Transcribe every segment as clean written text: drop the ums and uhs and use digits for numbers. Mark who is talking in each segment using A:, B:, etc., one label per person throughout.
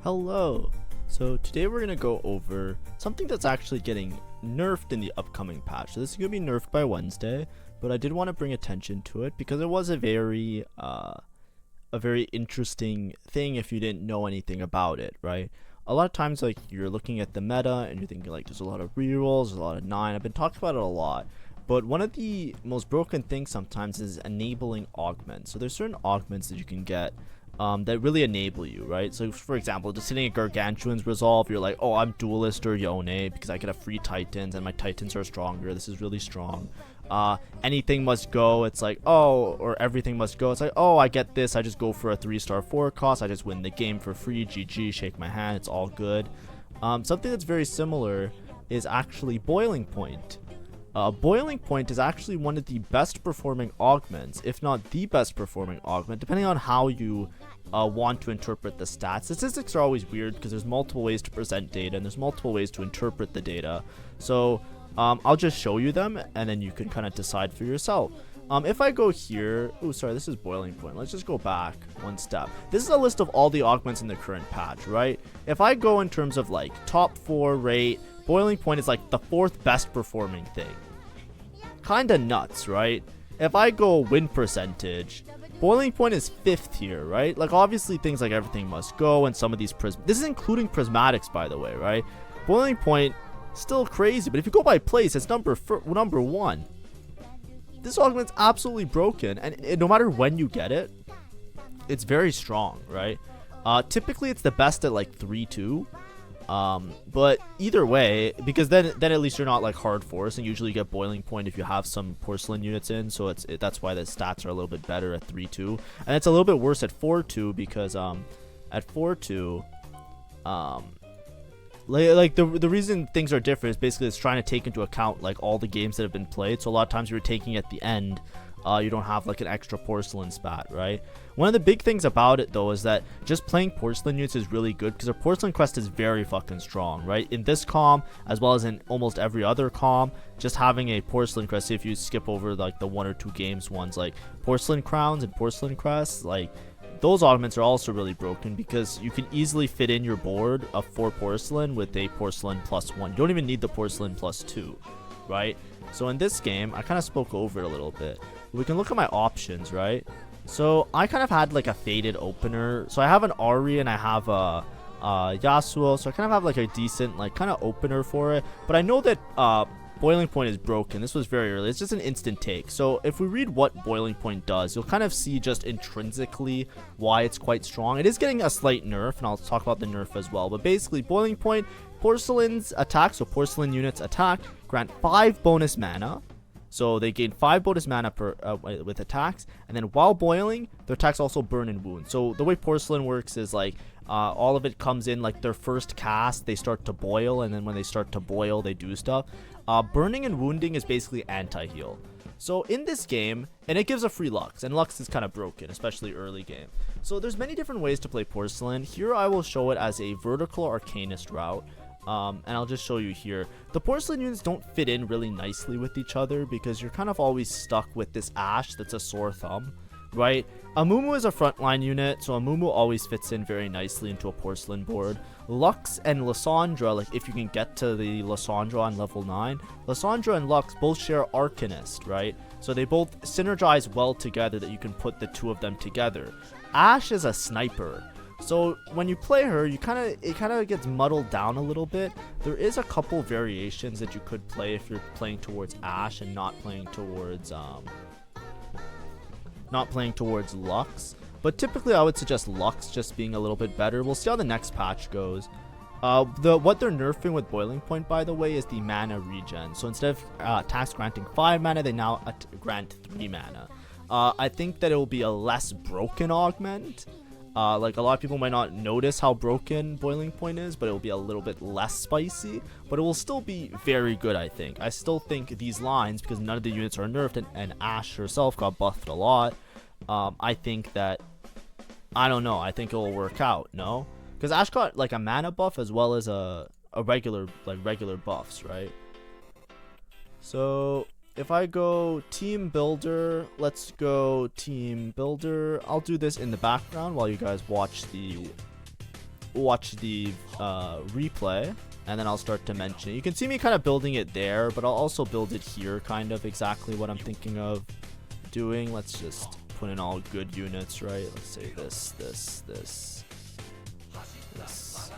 A: Hello! So today we're going to go over something that's actually getting nerfed in the upcoming patch. So this is going to be nerfed by Wednesday, but I did want to bring attention to it because it was a very interesting thing if you didn't know anything about it, right? A lot of times like you're looking at the meta and you're thinking like there's a lot of rerolls, there's a lot of 9. I've been talking about it a lot. But one of the most broken things sometimes is enabling augments. So there's certain augments that you can get that really enable you, right? So for example, just hitting a Gargantuan's Resolve, you're like, oh, I'm Duelist or Yone because I get a free Titans and my Titans are stronger. This is really strong. Anything must go, it's like, oh, or everything must go. It's like, oh, I get this. I just go for a 3-star 4 cost. I just win the game for free. GG, shake my hand. It's all good. Something that's very similar is actually Boiling Point. Boiling Point is actually one of the best performing augments, if not the best performing augment, depending on how you want to interpret the stats. Statistics are always weird because there's multiple ways to present data and there's multiple ways to interpret the data. So I'll just show you them and then you can kind of decide for yourself. If I go here, oh sorry, this is Boiling Point. Let's just go back one step. This is a list of all the augments in the current patch, right? If I go in terms of like top 4 rate, Boiling Point is like the 4th best performing thing. Kinda nuts, right? If I go win percentage, Boiling Point is 5th here, right? Like obviously things like everything must go and some of these this is including prismatics, by the way, right? Boiling Point still crazy, but if you go by place, it's number 1. This augment's absolutely broken, and no matter when you get it, it's very strong, right? Typically it's the best at like 3-2. But either way, because then at least you're not like hard force, and usually you get Boiling Point if you have some porcelain units in, so that's why the stats are a little bit better at 3-2, and it's a little bit worse at 4-2 because at 4-2 like the reason things are different is basically it's trying to take into account like all the games that have been played. So a lot of times you're taking at the end, you don't have like an extra porcelain spat, right? One of the big things about it though is that just playing porcelain units is really good because a porcelain quest is very fucking strong, right? In this comm as well as in almost every other comm, just having a porcelain crest, if you skip over like the 1 or 2 games ones, like porcelain crowns and porcelain crests, like those augments are also really broken because you can easily fit in your board of 4 porcelain with a porcelain +1. You don't even need the porcelain +2, right? So in this game, I kind of spoke over it a little bit. We can look at my options, right? So I kind of had like a faded opener. So I have an Ari and I have a Yasuo. So I kind of have like a decent like kind of opener for it. But I know that Boiling Point is broken. This was very early. It's just an instant take. So if we read what Boiling Point does, you'll kind of see just intrinsically why it's quite strong. It is getting a slight nerf, and I'll talk about the nerf as well. But basically, Boiling Point, porcelain's attack, so porcelain units attack, grant 5 bonus mana. So they gain 5 bonus mana per with attacks, and then while boiling, their attacks also burn and wound. So the way porcelain works is like all of it comes in like their first cast, they start to boil, and then when they start to boil, they do stuff. Burning and wounding is basically anti-heal. So in this game, and it gives a free Lux, and Lux is kind of broken, especially early game. So there's many different ways to play porcelain. Here I will show it as a vertical arcanist route. And I'll just show you here. The porcelain units don't fit in really nicely with each other because you're kind of always stuck with this Ashe that's a sore thumb, right? Amumu is a frontline unit, so Amumu always fits in very nicely into a porcelain board. Lux and Lysandra, like if you can get to the Lysandra on level 9, Lysandra and Lux both share Arcanist, right? So they both synergize well together that you can put the 2 of them together. Ashe is a sniper. So when you play her, it kind of gets muddled down a little bit. There is a couple variations that you could play if you're playing towards Ashe and not playing towards Lux. But typically I would suggest Lux just being a little bit better. We'll see how the next patch goes. What they're nerfing with Boiling Point, by the way, is the mana regen. So instead of attacks granting 5 mana, they now grant 3 mana. I think that it will be a less broken augment. Like a lot of people might not notice how broken Boiling Point is, but it will be a little bit less spicy, but it will still be very good. I think I still think these lines, because none of the units are nerfed and Ashe herself got buffed a lot, I think that I don't know, I think it will work out. No, because Ashe got like a mana buff as well as a regular buffs, right? So if I go team builder, let's go team builder. I'll do this in the background while you guys watch the watch the replay, and then I'll start to mention it. You can see me kind of building it there, but I'll also build it here, kind of exactly what I'm thinking of doing. Let's just put in all good units, right? Let's say this, this, this, this.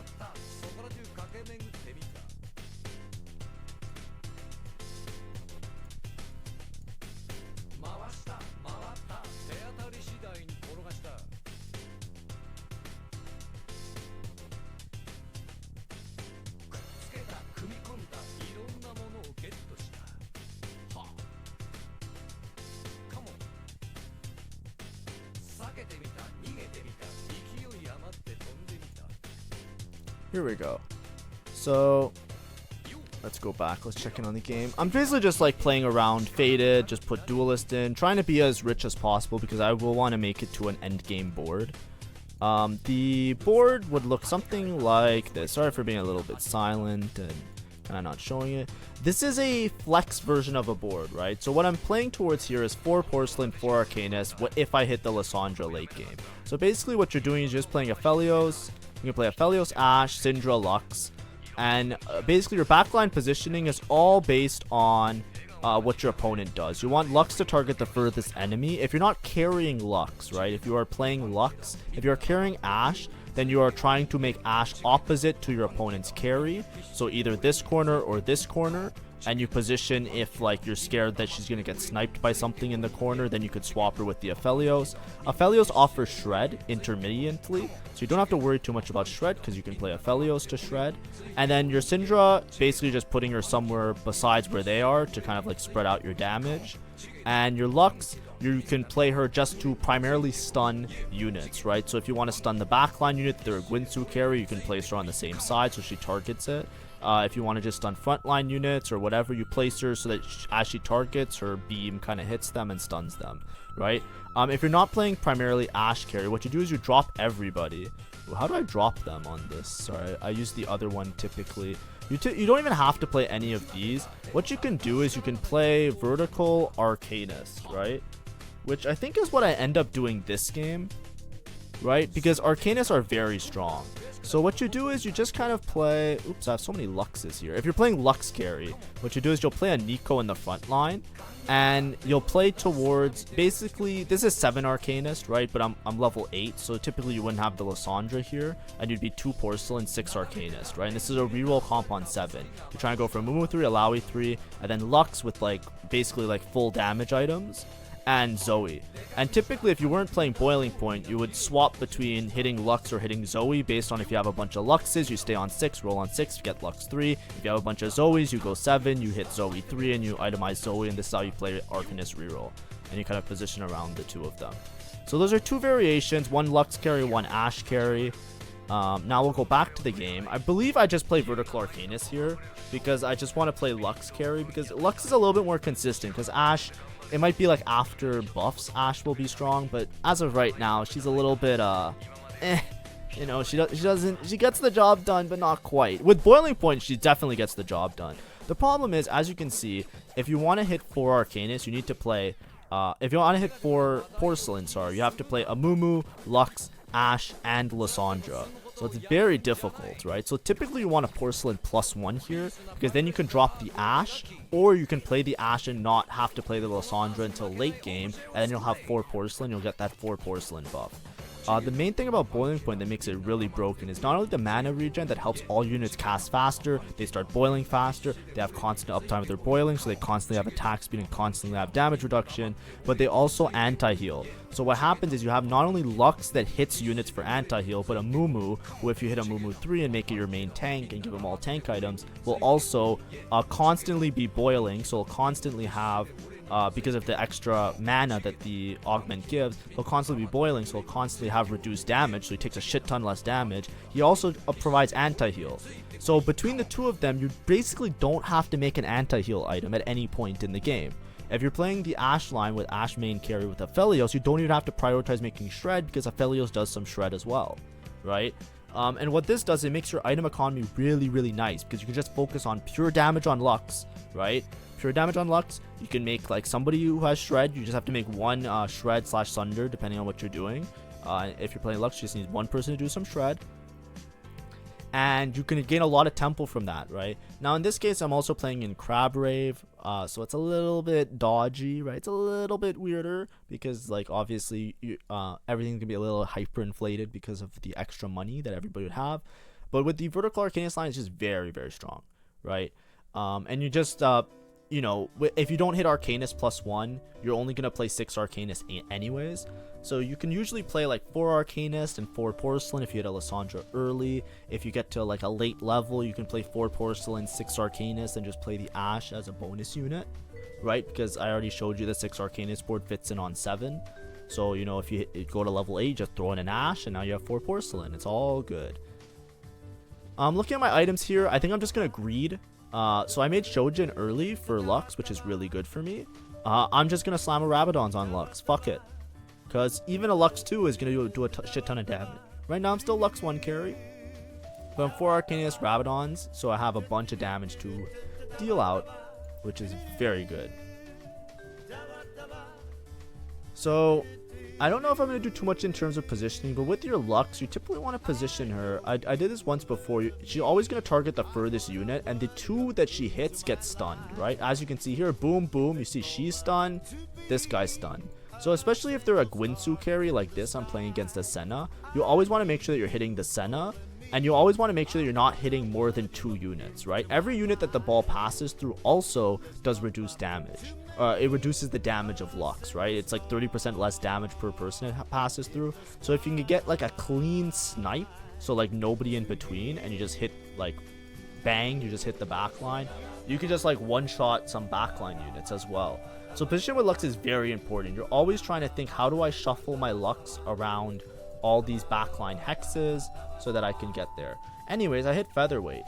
A: Here we go. So let's go back. Let's check in on the game. I'm basically just like playing around faded, just put duelist in, trying to be as rich as possible because I will want to make it to an end game board. The board would look something like this. Sorry for being a little bit silent and kind of not showing it. This is a flex version of a board, right? So what I'm playing towards here is 4 porcelain, 4 arcanus. What if I hit the Lysandra late game? So basically what you're doing is just playing Aphelios. You can play Aphelios, Ashe, Syndra, Lux, and basically your backline positioning is all based on what your opponent does. You want Lux to target the furthest enemy. If you're not carrying Lux, right? If you are playing Lux, if you're carrying Ashe, then you are trying to make Ashe opposite to your opponent's carry. So either this corner or this corner. And you position if like you're scared that she's going to get sniped by something in the corner, then you could swap her with the Aphelios. Aphelios offers Shred intermittently, so you don't have to worry too much about Shred because you can play Aphelios to Shred. And then your Syndra, basically just putting her somewhere besides where they are to kind of like spread out your damage. And your Lux, you can play her just to primarily stun units, right? So if you want to stun the backline unit, they're a Gwinsu carry, you can place her on the same side so she targets it. If you want to just stun frontline units or whatever, you place her so that as she targets, her beam kind of hits them and stuns them, right? If you're not playing primarily Ashe carry, what you do is you drop everybody. How do I drop them on this? Sorry, I use the other one typically. You don't even have to play any of these. What you can do is you can play vertical Arcanist, right? Which I think is what I end up doing this game, right? Because Arcanists are very strong. So what you do is you just kind of play... Oops, I have so many Luxes here. If you're playing Lux carry, what you do is you'll play a Nico in the front line. And you'll play towards... Basically, this is 7 Arcanist, right? But I'm level 8. So typically you wouldn't have the Lysandra here. And you'd be 2 Porcelain, 6 Arcanist, right? And this is a reroll comp on 7. You're trying to go for Mumu 3, Alawi 3. And then Lux with like basically like full damage items. And Zoe. And typically if you weren't playing Boiling Point, you would swap between hitting Lux or hitting Zoe based on if you have a bunch of Luxes, you stay on 6, roll on 6, you get Lux 3. If you have a bunch of Zoes, you go 7, you hit Zoe 3, and you itemize Zoe, and this is how you play Arcanist reroll. And you kind of position around the 2 of them. So those are 2 variations, 1 Lux carry, 1 Ashe carry. Now we'll go back to the game. I believe I just play Vertical Arcanist here because I just want to play Lux carry because Lux is a little bit more consistent because Ashe... It might be like after buffs, Ashe will be strong, but as of right now, she's a little bit, you know, she gets the job done, but not quite. With Boiling Point, she definitely gets the job done. The problem is, as you can see, if you want to hit 4 Arcanus, you need to play, if you want to hit 4 Porcelain, sorry, you have to play Amumu, Lux, Ashe, and Lysandra. So it's very difficult, right? So typically you want a Porcelain +1 here, because then you can drop the Ashe, or you can play the Ashe and not have to play the Lysandra until late game, and then you'll have 4 Porcelain, you'll get that 4 Porcelain buff. The main thing about Boiling Point that makes it really broken is not only the mana regen that helps all units cast faster, they start boiling faster, they have constant uptime with their boiling, so they constantly have attack speed and constantly have damage reduction, but they also anti-heal. So what happens is you have not only Lux that hits units for anti-heal, but a Mumu, who if you hit a Mumu 3 and make it your main tank and give them all tank items, will also constantly be boiling, so it'll constantly have... because of the extra mana that the augment gives, he'll constantly be boiling, so he'll constantly have reduced damage, so he takes a shit ton less damage. He also provides anti-heal. So between the 2 of them, you basically don't have to make an anti-heal item at any point in the game. If you're playing the Ashe line with Ashe main carry with Aphelios, you don't even have to prioritize making Shred because Aphelios does some Shred as well, right? And what this does, it makes your item economy really, really nice because you can just focus on pure damage on Lux, right? Pure damage on Lux, you can make like somebody who has Shred, you just have to make 1 Shred / Sunder depending on what you're doing. If you're playing Lux, you just need 1 person to do some Shred. and you can gain a lot of tempo from that, right? Now in this case, I'm also playing in Crab Rave, so it's a little bit dodgy, right? It's a little bit weirder because, like, obviously everything's gonna be a little hyperinflated because of the extra money that everybody would have. But with the vertical Arcanist line, it's just very, very strong, right? And you just you know, if you don't hit Arcanist +1, you're only gonna play 6 Arcanist anyways. So you can usually play like 4 Arcanist and 4 Porcelain if you hit Alessandra early. If you get to like a late level, you can play 4 Porcelain, 6 Arcanist, and just play the Ash as a bonus unit, right? Because I already showed you the 6 Arcanist board fits in on 7. So, you know, if you go to level 8, just throw in an Ash, and now you have 4 Porcelain. It's all good. Looking at my items here, I think I'm just gonna greed. So I made Shojin early for Lux, which is really good for me. I'm just gonna slam a Rabadons on Lux. Fuck it. Because even a Lux 2 is gonna do a shit ton of damage. Right now I'm still Lux 1 carry. But I'm 4 Arcanist Rabadons, so I have a bunch of damage to deal out, which is very good. So I don't know if I'm going to do too much in terms of positioning, but with your Lux, you typically want to position her. I did this once before. She's always going to target the furthest unit, and the 2 that she hits get stunned, right? As you can see here, boom, boom. You see she's stunned, this guy's stunned. So especially if they're a Gwinsu carry like this, I'm playing against a Senna, you always want to make sure that you're hitting the Senna, and you always want to make sure that you're not hitting more than 2 units, right? Every unit that the ball passes through also does reduce damage. It reduces the damage of Lux, right? It's like 30% less damage per person it passes through. So if you can get like a clean snipe, so like nobody in between, and you just hit like bang, you just hit the backline, you can just like one-shot some backline units as well. So position with Lux is very important. You're always trying to think, how do I shuffle my Lux around all these backline hexes so that I can get there. Anyways, I hit Featherweight.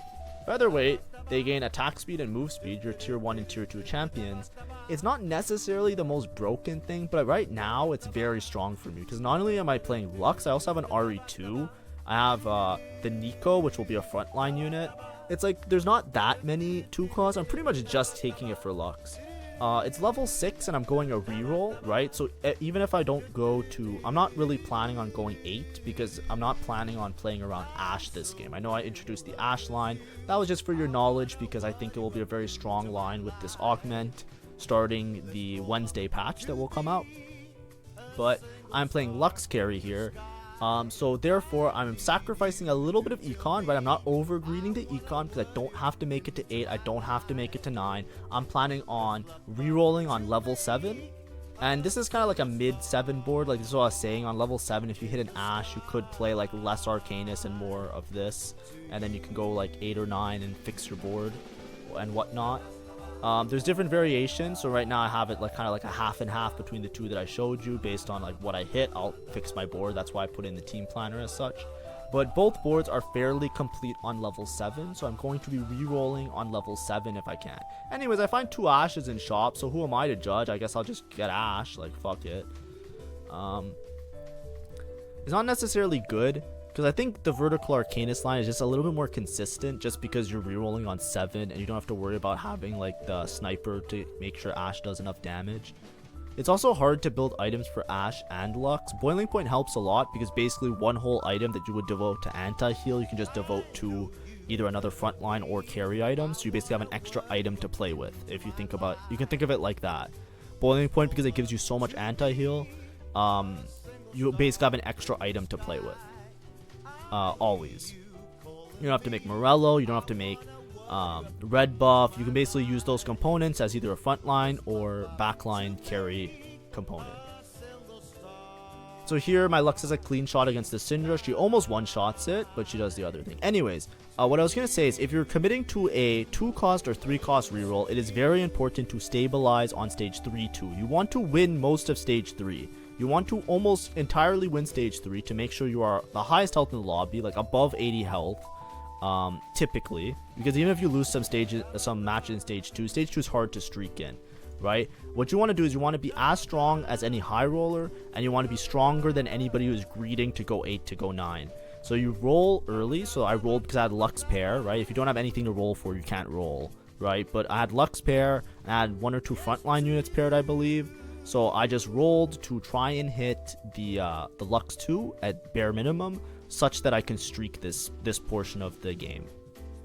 A: Featherweight, they gain attack speed and move speed, your tier 1 and tier 2 champions. It's not necessarily the most broken thing, but right now it's very strong for me because not only am I playing Lux, I also have an RE2. I have the Nico, which will be a frontline unit. It's like there's not that many 2-costs. I'm pretty much just taking it for Lux. It's level 6 and I'm going a reroll, right? So even if I don't go to, I'm not really planning on going 8 because I'm not planning on playing around Ashe this game. I know I introduced the Ashe line. That was just for your knowledge because I think it will be a very strong line with this augment starting the Wednesday patch that will come out. But I'm playing Lux carry here. So therefore I'm sacrificing a little bit of econ, right? I'm not over greeding the econ because I don't have to make it to 8, I don't have to make it to 9. I'm planning on rerolling on level 7, and this is kind of like a mid 7 board. Like, this is what I was saying, on level 7 if you hit an Ashe, you could play like less Arcanist and more of this, and then you can go like 8 or 9 and fix your board and whatnot. There's different variations, so right now I have it like kind of like a half and half between the 2 that I showed you. Based on like what I hit, I'll fix my board. That's why I put in the team planner as such. But both boards are fairly complete on level 7, so I'm going to be re-rolling on level 7 if I can. Anyways, I find 2 Ashes in shop, so who am I to judge? I guess I'll just get Ashe, like fuck it. It's not necessarily good, because I think the vertical Arcanist line is just a little bit more consistent just because you're rerolling on 7 and you don't have to worry about having like the sniper to make sure Ashe does enough damage. It's also hard to build items for Ashe and Lux. Boiling Point helps a lot because basically one whole item that you would devote to anti-heal, you can just devote to either another frontline or carry item. So you basically have an extra item to play with. If you think about, you can think of it like that. Boiling Point, because it gives you so much anti-heal, you basically have an extra item to play with. Always. You don't have to make Morello, you don't have to make red buff. You can basically use those components as either a frontline or backline carry component. So here my Lux has a clean shot against the Syndra. She almost one-shots it, but she does the other thing. Anyways, what I was going to say is if you're committing to a 2-cost or 3-cost reroll, it is very important to stabilize on stage 3-2. You want to win most of stage 3. You want to almost entirely win stage 3 to make sure you are the highest health in the lobby, like above 80 health, typically. Because even if you lose some matches in stage 2 is hard to streak in, right? What you want to do is you want to be as strong as any high roller, and you want to be stronger than anybody who's greeding to go 8 to go 9. So you roll early. So I rolled because I had Lux pair, right? If you don't have anything to roll for, you can't roll, right? But I had Lux pair, and I had 1 or 2 frontline units paired, I believe. So I just rolled to try and hit the Lux 2 at bare minimum, such that I can streak this portion of the game,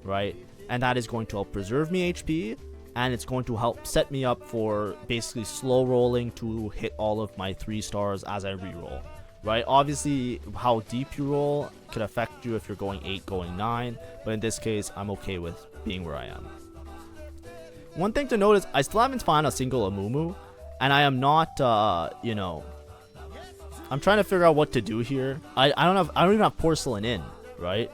A: right? And that is going to help preserve me HP, and it's going to help set me up for basically slow rolling to hit all of my 3 stars as I reroll, right? Obviously, how deep you roll could affect you if you're going 8, going 9, but in this case, I'm okay with being where I am. One thing to note is I still haven't found a single Amumu, and I am not, you know, I'm trying to figure out what to do here. I don't even have porcelain in, right?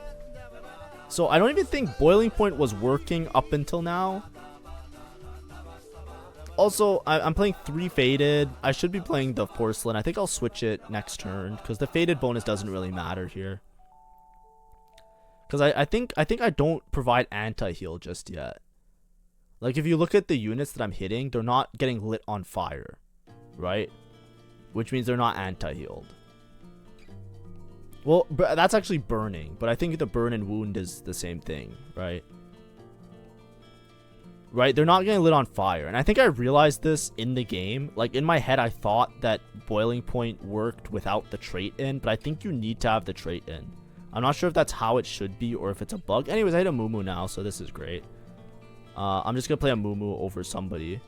A: So I don't even think Boiling Point was working up until now. Also, I'm playing 3 Faded. I should be playing the Porcelain. I think I'll switch it next turn, because the Faded bonus doesn't really matter here. Because I think I don't provide anti-heal just yet. Like, if you look at the units that I'm hitting, they're not getting lit on fire, right? Which means they're not anti-healed. Well, that's actually burning, but I think the burn and wound is the same thing, right? Right, they're not getting lit on fire. And I think I realized this in the game. Like, in my head, I thought that Boiling Point worked without the trait in, but I think you need to have the trait in. I'm not sure if that's how it should be or if it's a bug. Anyways, I hit a Mumu now, so this is great. I'm just going to play a Mumu over somebody.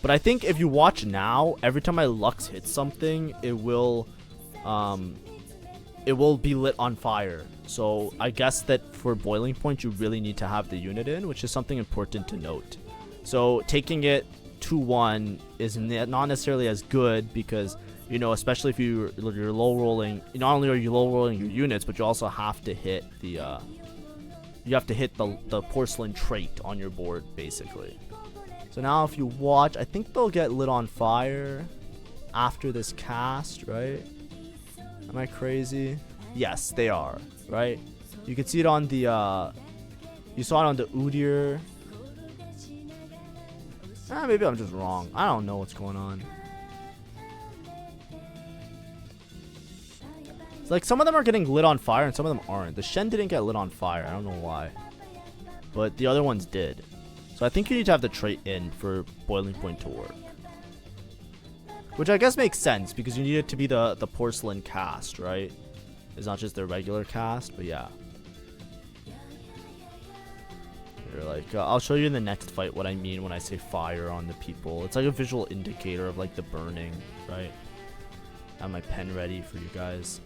A: But I think if you watch now, every time my Lux hits something, it will be lit on fire. So I guess that for Boiling Point, you really need to have the unit in, which is something important to note. So taking it 2-1 is not necessarily as good because, you know, especially if you're low rolling, not only are you low rolling your units, but you also have to hit the the porcelain trait on your board, basically. So now if you watch, I think they'll get lit on fire after this cast, right? Am I crazy? Yes, they are, right? You can see it on the, you saw it on the Udyr. Maybe I'm just wrong. I don't know what's going on. It's like some of them are getting lit on fire and some of them aren't. The Shen didn't get lit on fire. I don't know why. But the other ones did. So I think you need to have the trait in for Boiling Point to work. Which I guess makes sense because you need it to be the porcelain cast, right? It's not just the regular cast, but yeah. You're like, I'll show you in the next fight what I mean when I say fire on the people. It's like a visual indicator of like the burning, right? I have my pen ready for you guys.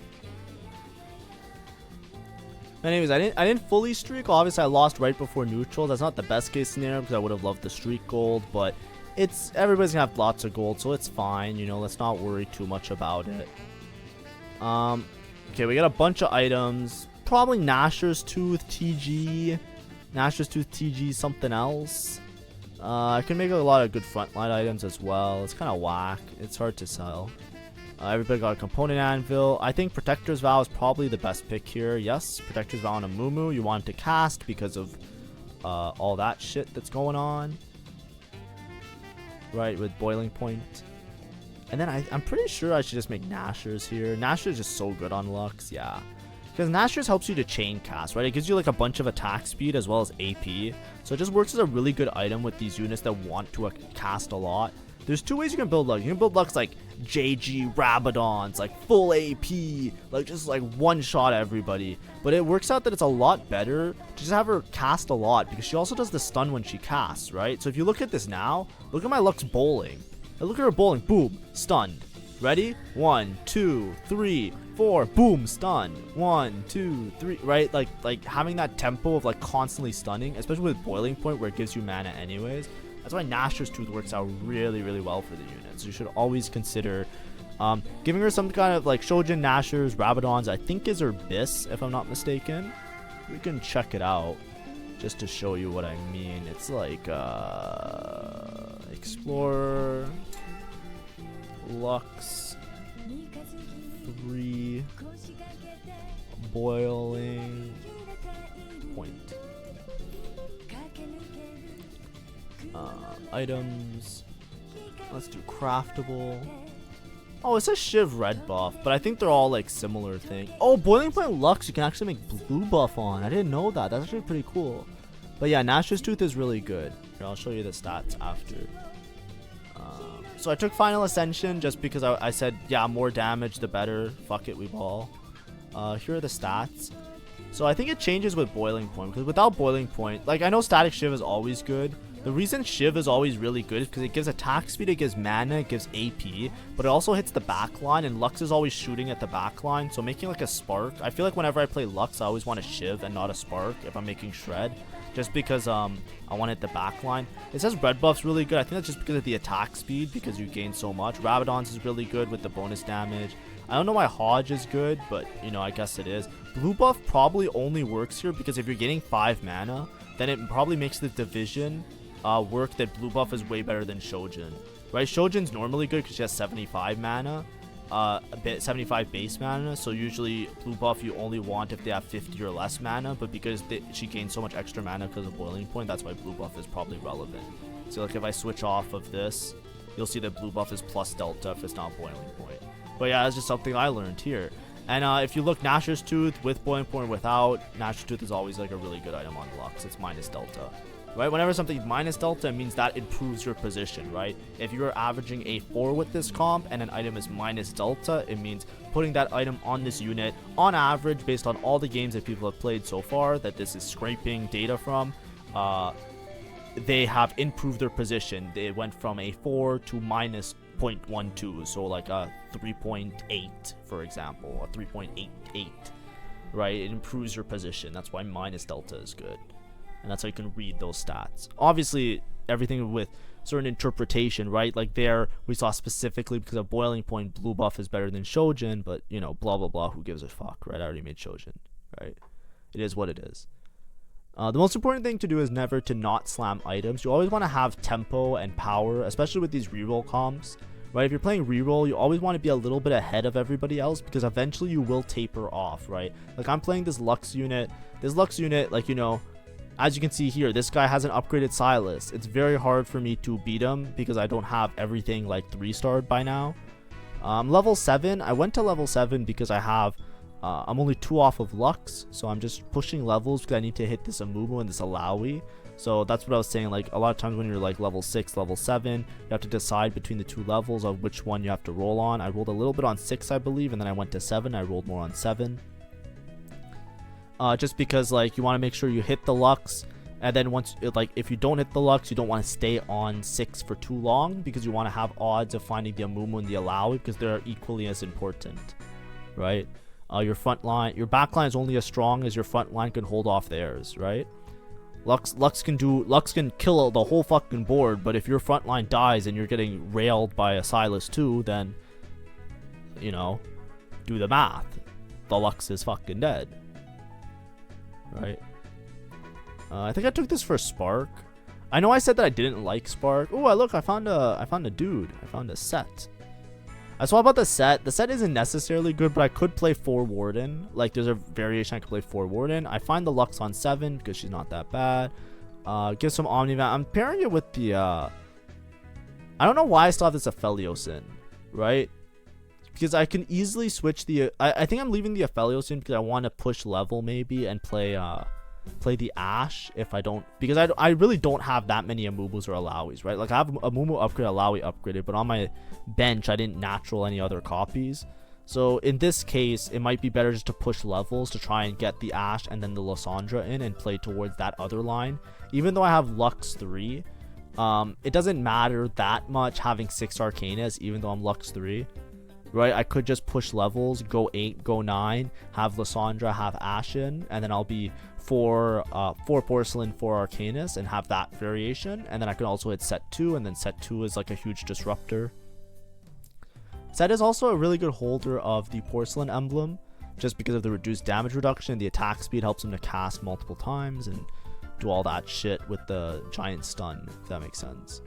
A: Anyways, I didn't fully streak. Obviously, I lost right before neutral. That's not the best case scenario because I would have loved the streak gold, but everybody's gonna have lots of gold, so it's fine. You know, let's not worry too much about it. Okay, we got a bunch of items. Probably Gnasher's Tooth, TG, Gnasher's Tooth, TG, something else. I can make a lot of good frontline items as well. It's kind of whack. It's hard to sell. Everybody got a component anvil. I think Protector's Vow is probably the best pick here. Yes, Protector's Vow on a Mumu. You want to cast because of all that shit that's going on. Right, with Boiling Point. And then I'm pretty sure I should just make Gnasher's here. Gnasher's just so good on Lux, yeah. Because Gnasher's helps you to chain cast, right? It gives you like a bunch of attack speed as well as AP. So it just works as a really good item with these units that want to cast a lot. There's 2 ways you can build Lux. You can build Lux like JG Rabadons, like full AP, like just like one-shot everybody. But it works out that it's a lot better to just have her cast a lot because she also does the stun when she casts, right? So if you look at this now, look at my Lux bowling. And look at her bowling. Boom, stunned. Ready? 1, 2, 3, 4. Boom, stunned. 1, 2, 3. Right? Like having that tempo of like constantly stunning, especially with Boiling Point where it gives you mana anyways. That's why Gnasher's Tooth works out really, really well for the units. You should always consider giving her some kind of like Shojin, Gnashers, Rabadons. I think is her Biss, if I'm not mistaken. We can check it out just to show you what I mean. It's like Explorer, Lux, 3, Boiling Point. Items. Let's do craftable. Oh, it says Shiv red buff, but I think they're all like similar thing. Oh, Boiling Point Lux, you can actually make blue buff on. I didn't know that. That's actually pretty cool. But yeah, Gnasher's Tooth is really good. Here, I'll show you the stats after. So I took Final Ascension just because I said, yeah, more damage the better. Fuck it, we ball. Here are the stats. So I think it changes with Boiling Point, because without Boiling Point, like I know Static Shiv is always good. The reason Shiv is always really good is because it gives attack speed, it gives mana, it gives AP, but it also hits the backline, and Lux is always shooting at the backline, so making like a Spark. I feel like whenever I play Lux, I always want a Shiv and not a Spark if I'm making Shred, just because I want to hit the backline. It says Red Buff's really good. I think that's just because of the attack speed, because you gain so much. Rabadon's is really good with the bonus damage. I don't know why Hodge is good, but you know, I guess it is. Blue buff probably only works here because if you're getting 5 mana, then it probably makes the division work that blue buff is way better than Shojin, right? Shojin's normally good because she has 75 mana, 75 base mana, so usually blue buff you only want if they have 50 or less mana, but because she gains so much extra mana because of Boiling Point, that's why blue buff is probably relevant. So like if I switch off of this, you'll see that blue buff is plus delta if it's not Boiling Point. But yeah, that's just something I learned here. And if you look Gnasher's Tooth with Boiling Point or without, Gnasher's Tooth is always like a really good item on Lux. It's minus delta. Right, whenever something's minus delta, it means that improves your position, right? If you're averaging a 4 with this comp and an item is minus delta, it means putting that item on this unit on average, based on all the games that people have played so far that this is scraping data from, they have improved their position. They went from a 4 to minus 0.12, so like a 3.8, for example, a 3.88, right? It improves your position. That's why minus delta is good. And that's how you can read those stats. Obviously, everything with certain interpretation, right? Like there, we saw specifically because of Boiling Point, blue buff is better than Shojin, but, you know, blah, blah, blah, who gives a fuck, right? I already made Shojin, right? It is what it is. The most important thing to do is never to not slam items. You always want to have tempo and power, especially with these reroll comps, right? If you're playing reroll, you always want to be a little bit ahead of everybody else, because eventually you will taper off, right? Like I'm playing this Lux unit. This Lux unit, like, you know, as you can see here, this guy has an upgraded Silas. It's very hard for me to beat him because I don't have everything like 3-starred by now. Level 7, I went to level 7 because I have, I'm only 2 off of Lux, so I'm just pushing levels because I need to hit this Amumu and this Alawi. So that's what I was saying, like a lot of times when you're like level 6, level 7, you have to decide between the 2 levels of which one you have to roll on. I rolled a little bit on 6, I believe, and then I went to 7. I rolled more on 7. Just because like you want to make sure you hit the Lux, and then once like if you don't hit the Lux, you don't want to stay on 6 for too long, because you want to have odds of finding the Amumu and the Alawi, because they're equally as important, right? Your front line, your back line is only as strong as your front line can hold off theirs, right? Lux can kill the whole fucking board, but if your front line dies and you're getting railed by a Silas too, then, you know, do the math. The Lux is fucking dead. Right. I think I took this for Spark. I know I said that I didn't like Spark. Oh, look, I found a dude. I found a set. I saw about the set. The set isn't necessarily good, but I could play 4 Warden. Like, there's a variation I could play 4 Warden. I find the Lux on 7 because she's not that bad. Give some Omnivan. I'm pairing it with the I don't know why I still have this Aphelios in, right? Because I can easily switch the I think I'm leaving the Aphelios in because I want to push level maybe and play the Ash if I don't, because I really don't have that many Amumus or Alawis, right? Like I have Amumu upgrade, Alawi upgraded, but on my bench I didn't natural any other copies. So in this case, it might be better just to push levels to try and get the Ash and then the Lysandra in and play towards that other line. Even though I have Lux 3, it doesn't matter that much having 6 Arcanas even though I'm Lux 3. Right, I could just push levels, go 8, go 9, have Lysandra, have Ashen, and then I'll be 4 Porcelain, 4 Arcanus, and have that variation. And then I can also hit set 2, and then set 2 is like a huge disruptor. Set is also a really good holder of the Porcelain emblem, just because of the reduced damage reduction. The attack speed helps him to cast multiple times and do all that shit with the giant stun, if that makes sense.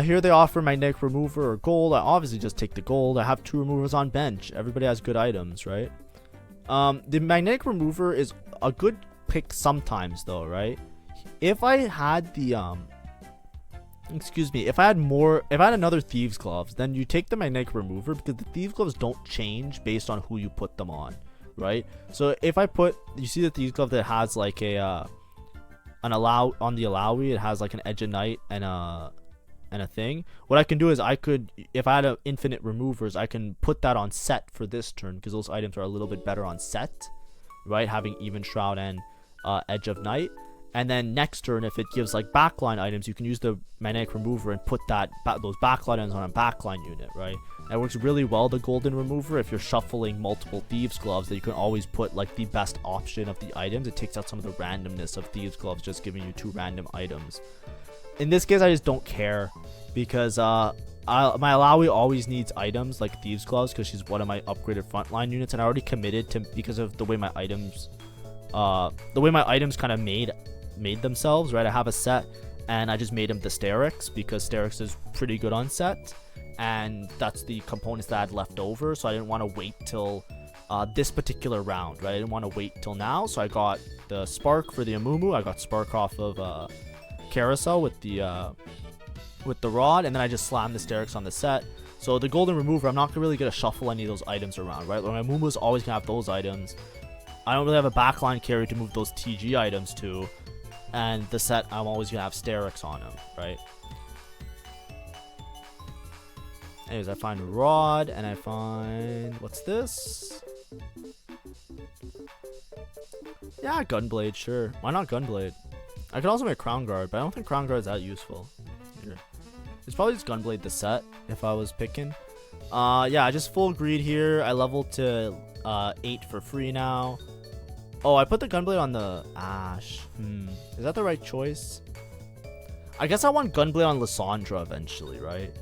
A: Here they offer magnetic remover or gold. I obviously just take the gold. I have 2 removers on bench. Everybody has good items, right? The magnetic remover is a good pick sometimes though, right? If I had the if I had another Thieves Gloves, then you take the magnetic remover, because the Thieves Gloves don't change based on who you put them on, right? So if I put, you see the Thieves Glove that has like a on the Alawi, it has like an Edge of Night and and a thing. What I can do is I could, if I had a infinite removers, I can put that on set for this turn because those items are a little bit better on set, right? Having even shroud and edge of night. And then next turn, if it gives like backline items, you can use the magnetic remover and put those backline items on a backline unit, right? That works really well, the golden remover, if you're shuffling multiple thieves gloves, that you can always put like the best option of the items. It takes out some of the randomness of thieves gloves, just giving you 2 random items. In this case, I just don't care because my Alawi always needs items like thieves gloves because she's one of my upgraded frontline units, and I already committed to, because of the way my items kind of made themselves, right? I have a set and I just made him the Sterix because Sterix is pretty good on set, and that's the components that I had left over, so I didn't want to wait till this particular round, right? I didn't want to wait till now, so I got the Spark for the Amumu. I got Spark off of Carousel with the rod, and then I just slammed the Sterix on the set. So the golden remover, I'm not really gonna shuffle any of those items around, right? Like my Amumu is always gonna have those items. I don't really have a backline carry to move those TG items to, and the set, I'm always gonna have Sterix on him, right? Anyways, I find Rod, and I find, what's this? Yeah, Gunblade, sure. Why not Gunblade? I could also make Crown Guard, but I don't think Crown Guard is that useful. Here. It's probably just Gunblade the set, if I was picking. Yeah, I just full greed here. I leveled to 8 for free now. Oh, I put the Gunblade on the Ash. Is that the right choice? I guess I want Gunblade on Lysandra eventually, right?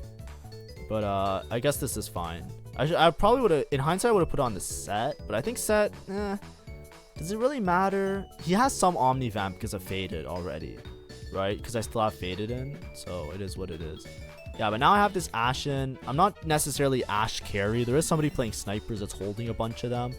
A: But I guess this is fine. I probably would have, in hindsight, I would have put on the set, but I think set, does it really matter? He has some Omnivamp because of Faded already, right? Because I still have Faded in, so it is what it is. Yeah, but now I have this Ashen. I'm not necessarily Ash carry. There is somebody playing snipers that's holding a bunch of them.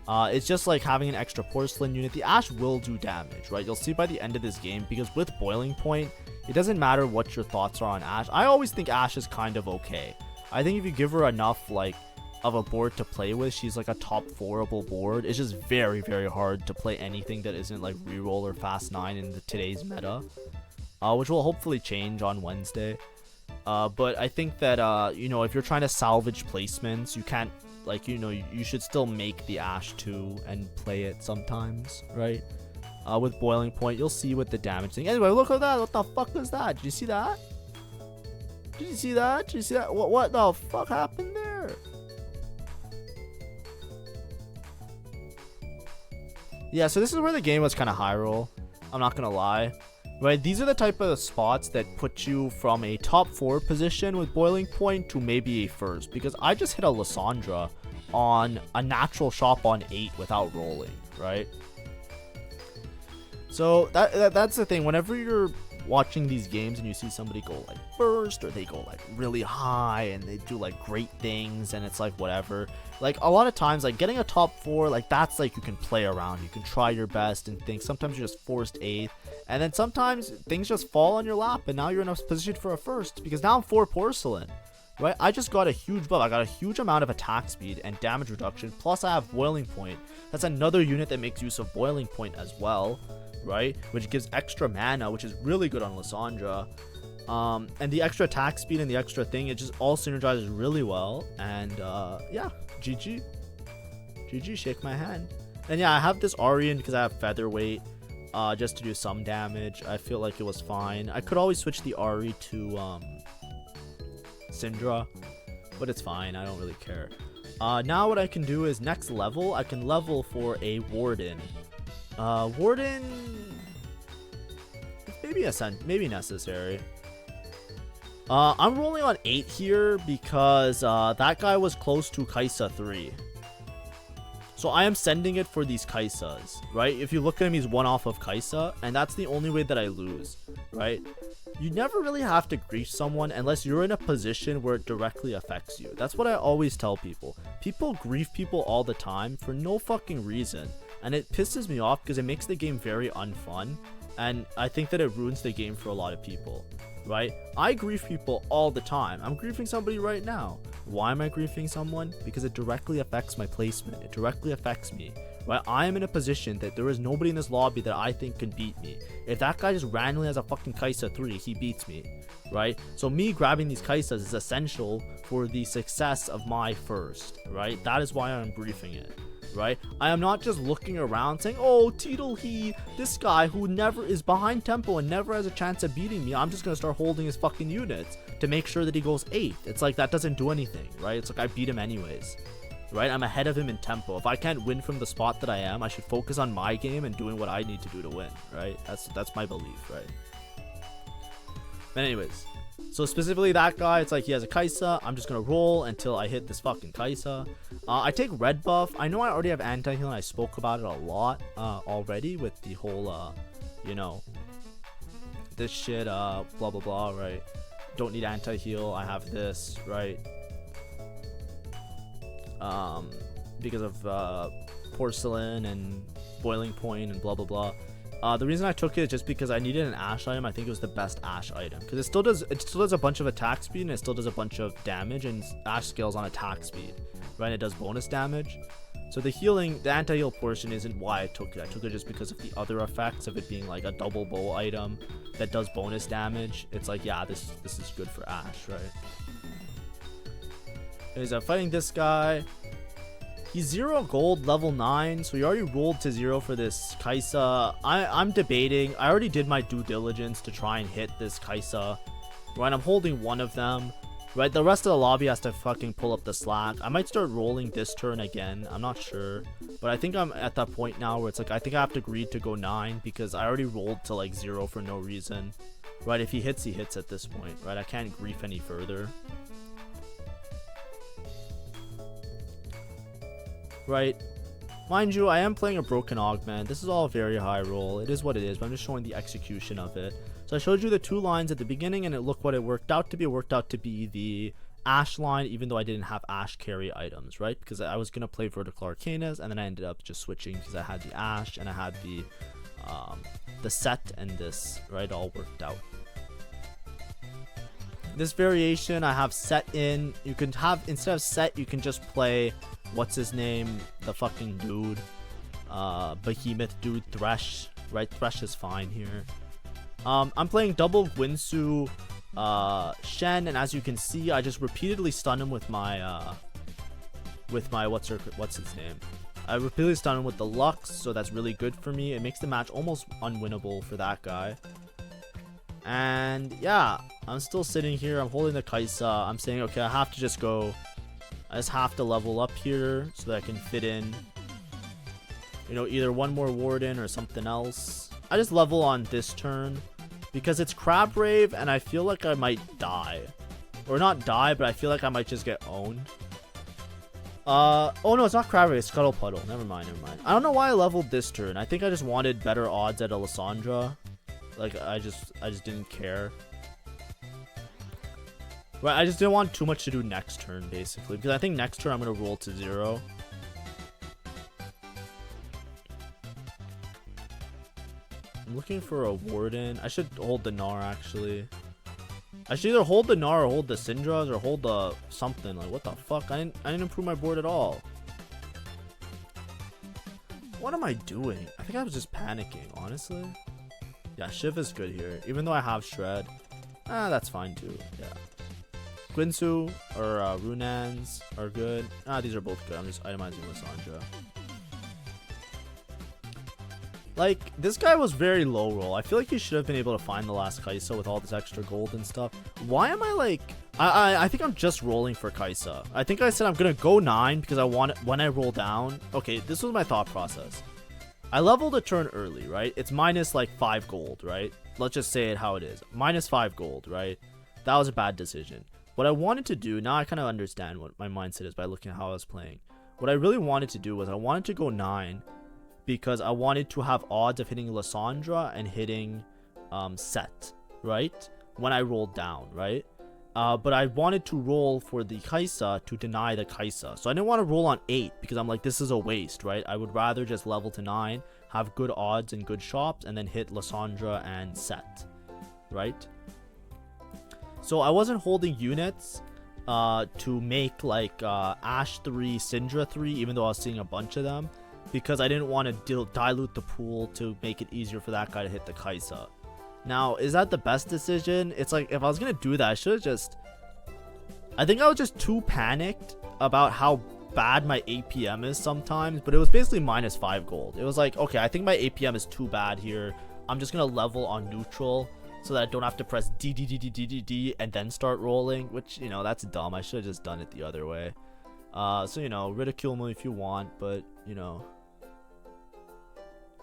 A: It's just like having an extra porcelain unit. The Ash will do damage, right? You'll see by the end of this game, because with Boiling Point, it doesn't matter what your thoughts are on Ash. I always think Ash is kind of okay. I think if you give her enough, like, of a board to play with, she's like a top 4-able board. It's just very, very hard to play anything that isn't like reroll or fast 9 in today's meta, which will hopefully change on Wednesday. But I think that, you know, if you're trying to salvage placements, you can't, like, you know, you should still make the Ash 2 and play it sometimes, right? With Boiling Point, you'll see what the damage thing. Anyway, look at that. What the fuck was that? Did you see that? Did you see that? Did you see that? What the fuck happened there? Yeah, so this is where the game was kind of high roll. I'm not gonna lie. Right, these are the type of spots that put you from a top 4 position with Boiling Point to maybe a first, because I just hit a Lysandra on a natural shop on 8 without rolling, right? So that's the thing. Whenever you're watching these games and you see somebody go like first, or they go like really high and they do like great things, and it's like whatever, like a lot of times, like getting a top 4, like that's like you can play around, you can try your best and things. Sometimes you're just forced 8th, and then sometimes things just fall on your lap and now you're in a position for a first, because now I'm 4 porcelain, right? I just got a huge buff. I got a huge amount of attack speed and damage reduction, plus I have Boiling Point. That's another unit that makes use of Boiling Point as well, right? Which gives extra mana, which is really good on Lysandra. And the extra attack speed and the extra thing, it just all synergizes really well. And yeah, GG. GG, shake my hand. And yeah, I have this Arian because I have Featherweight, just to do some damage. I feel like it was fine. I could always switch the Ari to Syndra, but it's fine. I don't really care. Now what I can do is next level, I can level for a Warden. Warden, maybe necessary. I'm rolling on 8 here because that guy was close to Kaisa 3. So I am sending it for these Kaisas, right? If you look at him, he's one off of Kaisa, and that's the only way that I lose, right? You never really have to grief someone unless you're in a position where it directly affects you. That's what I always tell people. People grief people all the time for no fucking reason, and it pisses me off because it makes the game very unfun, and I think that it ruins the game for a lot of people, right? I grief people all the time. I'm griefing somebody right now. Why am I griefing someone? Because it directly affects my placement. It directly affects me, right? I am in a position that there is nobody in this lobby that I think can beat me. If that guy just randomly has a fucking Kaisa 3, he beats me, right? So me grabbing these Kaisas is essential for the success of my first, right? That is why I'm briefing it, right? I am not just looking around saying, oh, Teedle, this guy who never is behind tempo and never has a chance of beating me, I'm just gonna start holding his fucking units to make sure that he goes 8th. It's like, that doesn't do anything, right? It's like, I beat him anyways, right? I'm ahead of him in tempo. If I can't win from the spot that I am, I should focus on my game and doing what I need to do to win, right? That's my belief, right? But anyways, so specifically that guy, it's like he has a Kaisa. I'm just gonna roll until I hit this fucking Kaisa. I take red buff. I know I already have anti-heal and I spoke about it a lot already with the whole you know, this shit blah blah blah, right? Don't need anti-heal. I have this, right? Because of porcelain and boiling point and blah blah blah. The reason I took it is just because I needed an Ash item. I think it was the best Ash item because it still does a bunch of attack speed and it still does a bunch of damage, and Ash scales on attack speed, right? And it does bonus damage. So the healing, the anti-heal portion isn't why I took it. I took it just because of the other effects of it being like a double bow item that does bonus damage. It's like, yeah, this is good for Ash, right? Anyways, I'm fighting this guy. He's 0 gold, level 9, so he already rolled to 0 for this Kaisa. I'm debating. I already did my due diligence to try and hit this Kaisa. Right, I'm holding one of them. Right, the rest of the lobby has to fucking pull up the slack. I might start rolling this turn again. I'm not sure. But I think I'm at that point now where it's like, I think I have to agree to go 9 because I already rolled to like 0 for no reason. Right, if he hits at this point. Right, I can't grief any further. Right, mind you, I am playing a broken augment. This is all very high roll. It is what it is, but I'm just showing the execution of it. So I showed you the 2 lines at the beginning, and look what it worked out to be. It worked out to be the Ash line, even though I didn't have Ash carry items, right? Because I was gonna play Vertical Arcanas, and then I ended up just switching because I had the Ash and I had the set and this, right? All worked out. This variation, I have set in. You can have, instead of set, you can just play, what's his name, the fucking dude, behemoth dude, Thresh, right? Thresh is fine here. I'm playing double Gwinsu Shen, and as you can see, I just repeatedly stun him with my what's his name, I repeatedly stun him with the Lux, so that's really good for me. It makes the match almost unwinnable for that guy. And yeah, I'm still sitting here. I'm holding the Kaisa. I'm saying, okay, I have to just go. I just have to level up here so that I can fit in, you know, either one more Warden or something else. I just level on this turn because it's Crab Rave and I feel like I might die. Or not die, but I feel like I might just get owned. Oh no, it's not Crab Rave, it's Scuttle Puddle. Never mind. I don't know why I leveled this turn. I think I just wanted better odds at Alessandra. Like, I just didn't care. Right, I just didn't want too much to do next turn, basically. Because I think next turn I'm going to roll to 0. I'm looking for a Warden. I should hold the Gnar, actually. I should either hold the Gnar or hold the Syndras or hold the something. Like, what the fuck? I didn't improve my board at all. What am I doing? I think I was just panicking, honestly. Yeah, Shiv is good here. Even though I have Shred. That's fine too. Yeah. Gwinsu or Runans are good. These are both good. I'm just itemizing Lysandra. Like, this guy was very low roll. I feel like he should have been able to find the last Kaisa with all this extra gold and stuff. Why am I like... I think I'm just rolling for Kaisa. I think I said I'm going to go 9 because I want it when I roll down. Okay, this was my thought process. I leveled a turn early, right? It's minus like 5 gold, right? Let's just say it how it is. Minus 5 gold, right? That was a bad decision. What I wanted to do, now I kind of understand what my mindset is by looking at how I was playing. What I really wanted to do was I wanted to go 9 because I wanted to have odds of hitting Lysandra and hitting Set, right? When I rolled down, right? But I wanted to roll for the Kaisa to deny the Kaisa. So I didn't want to roll on 8 because I'm like, this is a waste, right? I would rather just level to 9, have good odds and good shops, and then hit Lysandra and Set, right? So I wasn't holding units to make like Ash 3, Syndra 3, even though I was seeing a bunch of them. because I didn't want to dilute the pool to make it easier for that guy to hit the Kaisa. Now, is that the best decision? It's like, if I was going to do that, I should have just... I think I was just too panicked about how bad my APM is sometimes, but it was basically -5 gold. It was like, okay, I think my APM is too bad here. I'm just going to level on neutral so that I don't have to press D and then start rolling, which, you know, that's dumb. I should have just done it the other way. So, you know, ridicule me if you want, but, you know,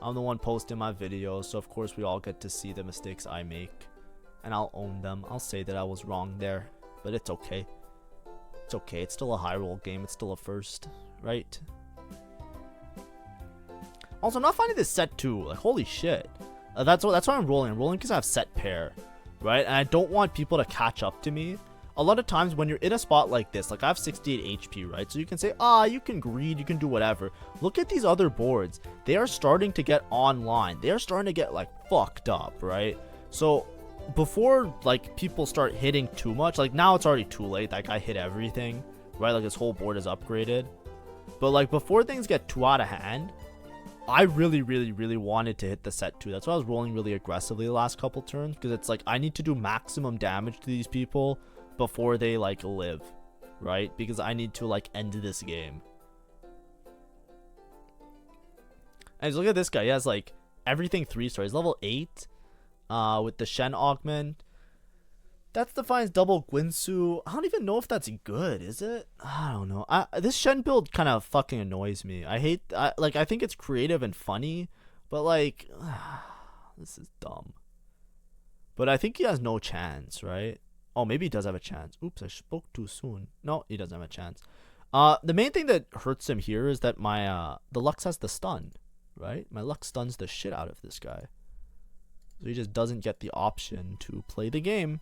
A: I'm the one posting my videos, so of course we all get to see the mistakes I make, and I'll own them. I'll say that I was wrong there, but it's okay. It's okay. It's still a high roll game. It's still a first, right? Also, I'm not finding this set 2. Like, holy shit. That's why I'm rolling. I'm rolling because I have set pair, right? And I don't want people to catch up to me. A lot of times when you're in a spot like this, like I have 68 HP, right? So you can say, you can greed, you can do whatever. Look at these other boards. They are starting to get online. They are starting to get like fucked up, right? So before like people start hitting too much, like now it's already too late. That guy hit everything, right? Like his whole board is upgraded. But like before things get too out of hand, I really wanted to hit the set 2. That's why I was rolling really aggressively the last couple turns, because it's like I need to do maximum damage to these people before they like live, right? Because I need to like end this game. And look at this guy. He has like everything 3 stars. Level 8 with the Shen augment. That's defines double Gwinsu. I don't even know if that's good, is it? I don't know. This Shen build kind of fucking annoys me. I think it's creative and funny, but like this is dumb. But I think he has no chance, right? Oh, maybe he does have a chance. Oops, I spoke too soon. No, he doesn't have a chance. The main thing that hurts him here is that my the Lux has the stun, right? My Lux stuns the shit out of this guy. So he just doesn't get the option to play the game.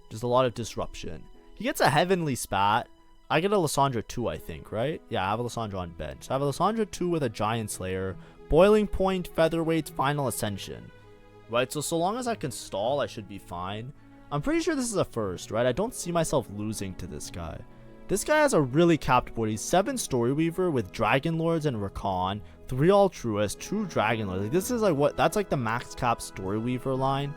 A: Just a lot of disruption. He gets a heavenly spat. I get a Lysandra 2, I think, right? Yeah, I have a Lysandra on bench. I have a Lysandra 2 with a Giant Slayer, Boiling Point, Featherweight, Final Ascension. Right, so long as I can stall, I should be fine. I'm pretty sure this is a first, right? I don't see myself losing to this guy. This guy has a really capped board. He's 7 Storyweaver with Dragon Lords and Rakan, 3 Altruist, 2 Dragon Lords. Like, this is like what? That's like the max cap Storyweaver line.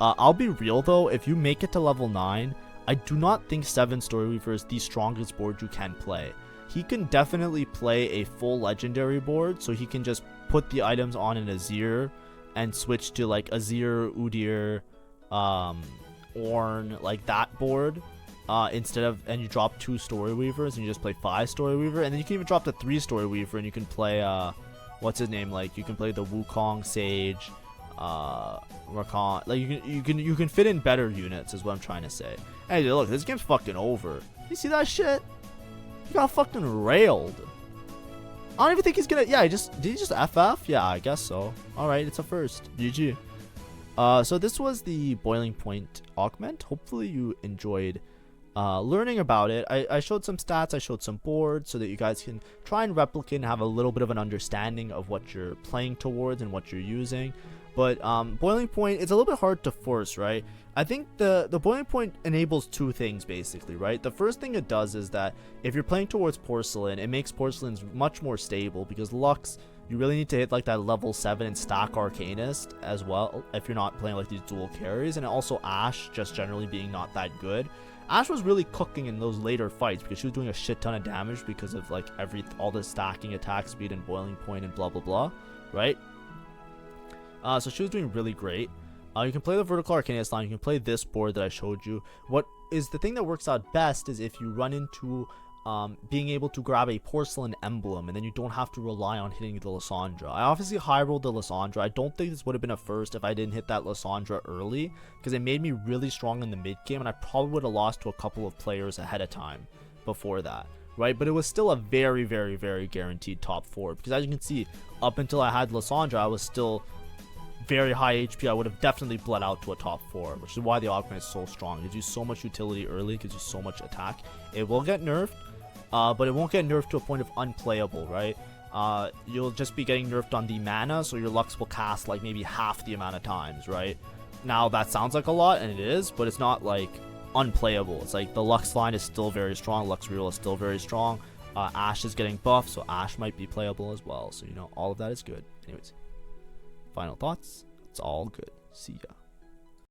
A: I'll be real though, if you make it to level 9, I do not think 7 Storyweaver is the strongest board you can play. He can definitely play a full legendary board, so he can just put the items on an Azir and switch to like Azir, Udyr, Ornn, like that board. Instead of, and you drop 2 Storyweavers and you just play 5 Storyweaver, and then you can even drop the 3 Storyweaver and you can play what's his name, like you can play the Wukong Sage, Rakan. Like you can fit in better units is what I'm trying to say. Hey, look, this game's fucking over. You see that shit? He got fucking railed. I don't even think he's gonna. Yeah, did he just FF? Yeah, I guess so. All right, it's a first. GG. So this was the Boiling Point augment. Hopefully you enjoyed learning about it. I showed some stats, I showed some boards so that you guys can try and replicate and have a little bit of an understanding of what you're playing towards and what you're using. But Boiling Point, it's a little bit hard to force, right? I think the Boiling Point enables 2 things basically, right? The first thing it does is that if you're playing towards Porcelain, it makes Porcelains much more stable, because Lux, you really need to hit like that level 7 and stack Arcanist as well if you're not playing like these dual carries. And also Ashe just generally being not that good. Ashe was really cooking in those later fights because she was doing a shit ton of damage because of like all the stacking attack speed and Boiling Point and blah blah blah, right? So she was doing really great. You can play the vertical Arcanist line. You can play this board that I showed you. What is the thing that works out best is if you run into being able to grab a Porcelain emblem, and then you don't have to rely on hitting the Lysandra. I obviously high rolled the Lysandra. I don't think this would have been a first if I didn't hit that Lysandra early, because it made me really strong in the mid game, and I probably would have lost to a couple of players ahead of time before that, right? But it was still a very guaranteed top 4, because as you can see, up until I had Lysandra, I was still very high HP. I would have definitely bled out to a top 4, which is why the augment is so strong. It gives you so much utility early, it gives you so much attack. It will get nerfed, but it won't get nerfed to a point of unplayable, right? You'll just be getting nerfed on the mana, so your Lux will cast like maybe half the amount of times, right? Now that sounds like a lot, and it is, but it's not like unplayable. It's like the Lux line is still very strong, Lux reroll is still very strong. Ashe is getting buffed, so Ashe might be playable as well. So, you know, all of that is good. Anyways, final thoughts. It's all good. See ya.